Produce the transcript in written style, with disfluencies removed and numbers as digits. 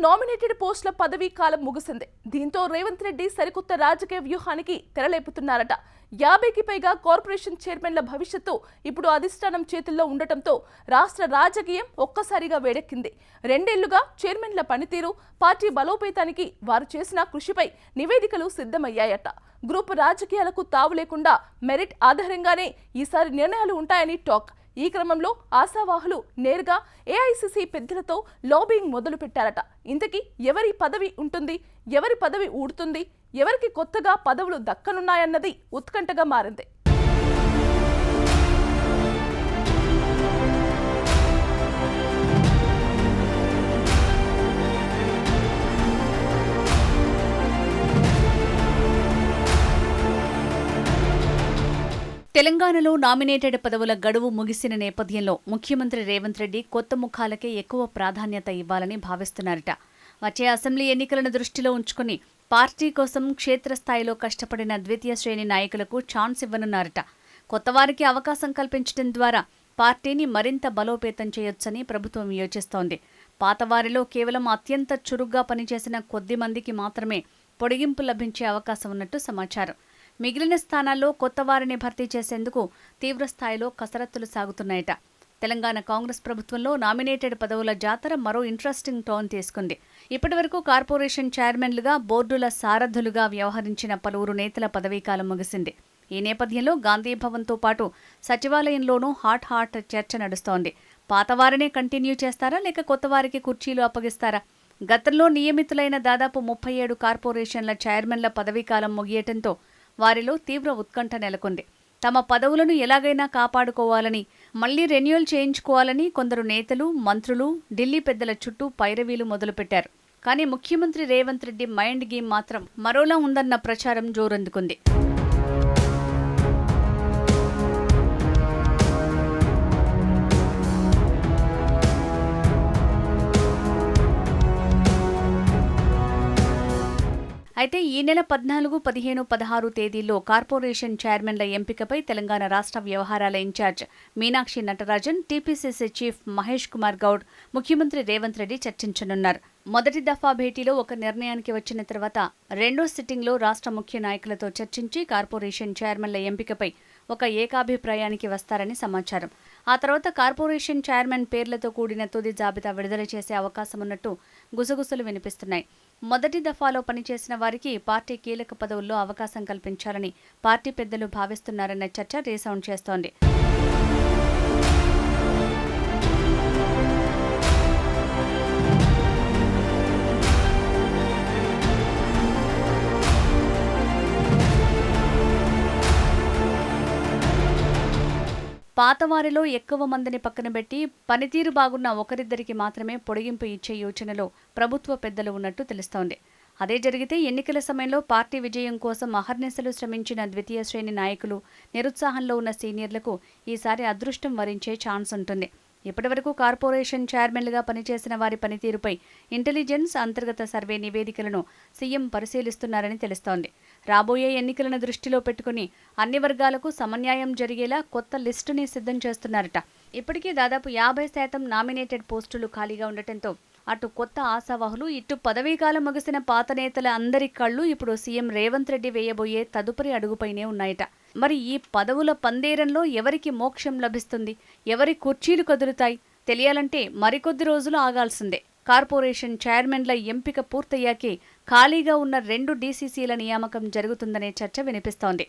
Nominated పోస్టుల పదవీ కాలం ముగిసింది. దీంతో రేవంత్ రెడ్డి సరికొత్త రాజకీయ వ్యూహానికి తెరలేపుతున్నారట. 50కి పైగా కార్పొరేషన్ చైర్మన్ల భవిష్యత్తు ఇప్పుడు అధిష్టానం చేతుల్లో ఉండటంతో రాష్ట్ర రాజకీయం ఒక్కసారిగా వేడెక్కింది. 2 ఏళ్లుగా చైర్మన్ల పనితీరు, పార్టీ బలోపేతానికి వారు చేసిన కృషిపై నివేదికలు సిద్ధమయ్యాయట. గ్రూప్ రాజకీయాలకు తావు లేకుండా మెరిట్ ఆధారంగానే ఈసారి నిర్ణయాలు ఉంటాయని టాక్. ఈ క్రమంలో ఆశావాహులు నేరుగా ఏఐసీసీ పెద్దలతో లాబింగ్ మొదలు పెట్టారట. ఇంతకీ ఎవరి పదవి ఉంటుంది, ఎవరి పదవి ఊడుతుంది, ఎవరికి కొత్తగా పదవులు దక్కనున్నాయన్నది ఉత్కంఠగా మారింది. తెలంగాణలో నామినేటెడ్ పదవుల గడువు ముగిసిన నేపథ్యంలో ముఖ్యమంత్రి రేవంత్ రెడ్డి కొత్త ముఖాలకే ఎక్కువ ప్రాధాన్యత ఇవ్వాలని భావిస్తున్నారట. వచ్చే అసెంబ్లీ ఎన్నికలను దృష్టిలో ఉంచుకుని పార్టీ కోసం క్షేత్రస్థాయిలో కష్టపడిన ద్వితీయ శ్రేణి నాయకులకు ఛాన్స్ ఇవ్వనున్నారట. కొత్తవారికి అవకాశం కల్పించడం ద్వారా పార్టీని మరింత బలోపేతం చేయొచ్చని ప్రభుత్వం యోచిస్తోంది. పాతవారిలో కేవలం అత్యంత చురుగ్గా పనిచేసిన కొద్ది మందికి మాత్రమే పొడిగింపు లభించే అవకాశం ఉన్నట్టు సమాచారం. మిగిలిన స్థానాల్లో కొత్త వారిని భర్తీ చేసేందుకు తీవ్రస్థాయిలో కసరత్తులు సాగుతున్నాయట. తెలంగాణ కాంగ్రెస్ ప్రభుత్వంలో నామినేటెడ్ పదవుల జాతర మరో ఇంట్రెస్టింగ్ టర్న్ తీసుకుంది. ఇప్పటివరకు కార్పొరేషన్ చైర్మన్లుగా, బోర్డుల సారథులుగా వ్యవహరించిన పలువురు నేతల పదవీకాలం ముగిసింది. ఈ నేపథ్యంలో గాంధీభవన్తో పాటు సచివాలయంలోనూ హాట్ చర్చ నడుస్తోంది. పాతవారినే కంటిన్యూ చేస్తారా, లేక కొత్తవారికి కుర్చీలు అప్పగిస్తారా? గతంలో నియమితులైన దాదాపు 37 కార్పొరేషన్ల చైర్మన్ల పదవీకాలం ముగియటంతో వారిలో తీవ్ర ఉత్కంఠ నెలకొంది. తమ పదవులను ఎలాగైనా కాపాడుకోవాలని, మళ్లీ రెన్యువల్ చేయించుకోవాలని కొందరు నేతలు, మంత్రులు ఢిల్లీ పెద్దల చుట్టూ పైరవీలు మొదలుపెట్టారు. కానీ ముఖ్యమంత్రి రేవంత్ రెడ్డి మైండ్ గేమ్ మాత్రం మరోలా ఉందన్న ప్రచారం జోరందుకుంది. అయితే ఈ నెల 14, 15, 16 తేదీల్లో కార్పొరేషన్ చైర్మన్ల ఎంపికపై తెలంగాణ రాష్ట్ర వ్యవహారాల incharge Meenakshi Natarajan, TPCC chief Mahesh Kumar Goud ముఖ్యమంత్రి రేవంత్ రెడ్డి చర్చించనున్నారు. మొదటి దఫా భేటీలో ఒక నిర్ణయానికి వచ్చిన తర్వాత రెండో సిట్టింగ్లో రాష్ట్ర ముఖ్య నాయకులతో చర్చించి కార్పొరేషన్ చైర్మన్ల ఎంపికపై ఒక ఏకాభిప్రాయానికి వస్తారని సమాచారం. ఆ తర్వాత కార్పొరేషన్ చైర్మన్ పేర్లతో కూడిన తుది జాబితా విడుదల చేసే అవకాశం ఉన్నట్టు గుసగుసలు వినిపిస్తున్నాయి. మొదటి దఫాలో పనిచేసిన వారికి పార్టీ కీలక పదవుల్లో అవకాశం కల్పించాలని పార్టీ పెద్దలు భావిస్తున్నారన్న చర్చ రీసౌండ్ చేస్తోంది. పాతవారిలో ఎక్కువ మందిని పక్కనబెట్టి పనితీరు బాగున్న ఒకరిద్దరికి మాత్రమే పొడిగింపు ఇచ్చే యోచనలో ప్రభుత్వ పెద్దలు ఉన్నట్టు తెలుస్తోంది. అదే జరిగితే ఎన్నికల సమయంలో పార్టీ విజయం కోసం అహర్నిశలు శ్రమించిన ద్వితీయ శ్రేణి నాయకులు, నిరుత్సాహంలో ఉన్న సీనియర్లకు ఈసారి అదృష్టం వరించే ఛాన్స్ ఉంటుంది. ఇప్పటివరకు కార్పొరేషన్ చైర్మన్లుగా పనిచేసిన వారి పనితీరుపై ఇంటెలిజెన్స్, అంతర్గత సర్వే నివేదికలను సీఎం పరిశీలిస్తున్నారని తెలుస్తోంది. రాబోయే ఎన్నికలను దృష్టిలో పెట్టుకుని అన్ని వర్గాలకు సమన్యాయం జరిగేలా కొత్త లిస్టుని సిద్ధం చేస్తున్నారట. ఇప్పటికీ దాదాపు 50% నామినేటెడ్ పోస్టులు ఖాళీగా ఉండటంతో అటు కొత్త ఆశావాహులు, ఇటు పదవీకాలం ముగిసిన పాత నేతల అందరి కళ్ళు ఇప్పుడు సీఎం రేవంత్ రెడ్డి వేయబోయే తదుపరి అడుగుపైనే ఉన్నాయట. మరి ఈ పదవుల పందేరంలో ఎవరికి మోక్షం లభిస్తుంది, ఎవరి కుర్చీలు కదులుతాయి తెలియాలంటే మరికొద్ది రోజులు ఆగాల్సిందే. కార్పొరేషన్ చైర్మన్ల ఎంపిక పూర్తయ్యాకే ఖాళీగా ఉన్న 2 డీసీసీల నియామకం జరుగుతుందనే చర్చ వినిపిస్తోంది.